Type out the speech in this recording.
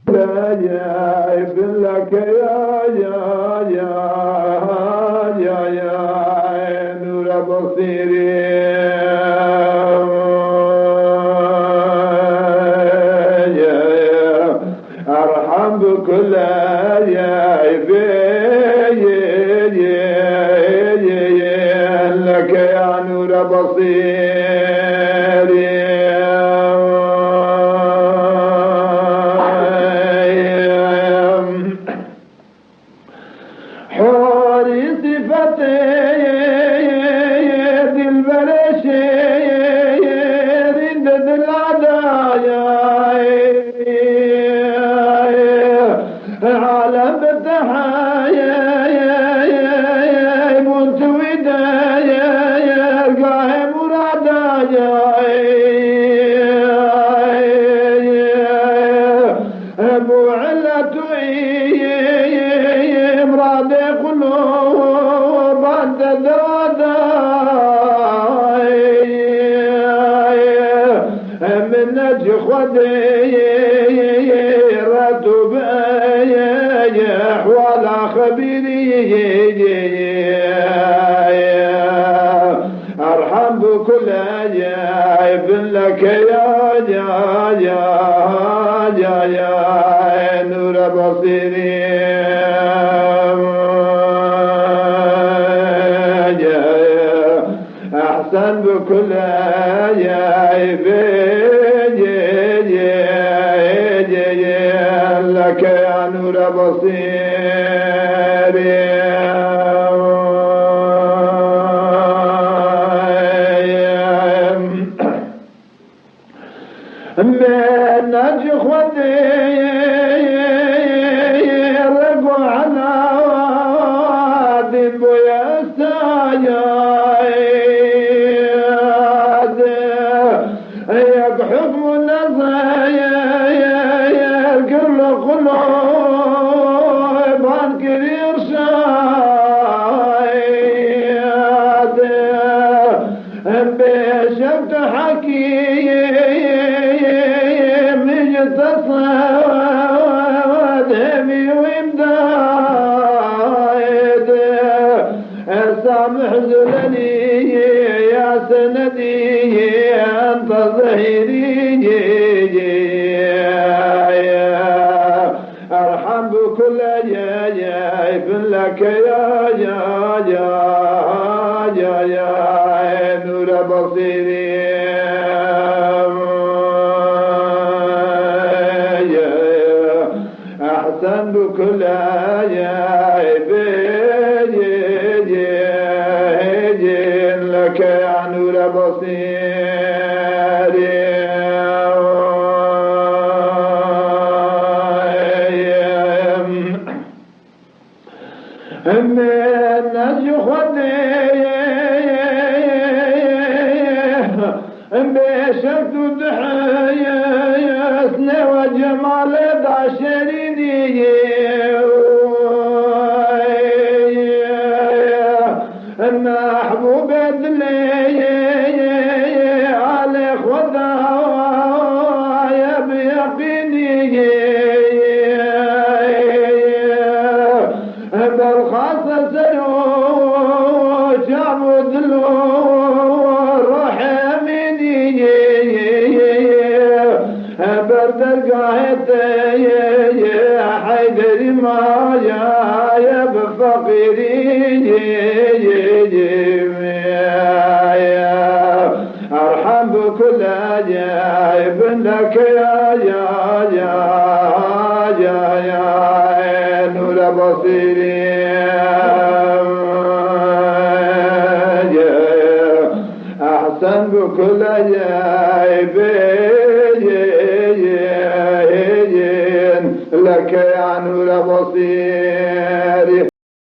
جايب لك يا نور بصيري ارحم بكل لك يا نور بصيري ارحم بكل جايب لك يا نور بصيري احسن بكل جايب لك يا نور بصيري من نجي خدي رقوا على وادي بويا السجاد يق حكم النظير كل قلوب عنكر يرشاد بشفت حكيم تصاد همي وامداد سامح زلني يا سندي انت ظهيري ارحم بكل جايب لك يا نور بصيري احسن بكل جايب لك يا نور بصيري من نجي خدي بشفت ضحيتنا وجمال دعشريني محبوب دلي على خدايا بيقيني بالخاص سلوك عبد برد القاهد يا حيدر ما يا بفقيري ارحم بكل جايب لك يا نور بصيري احسن بكل جايب لك يا نور بصير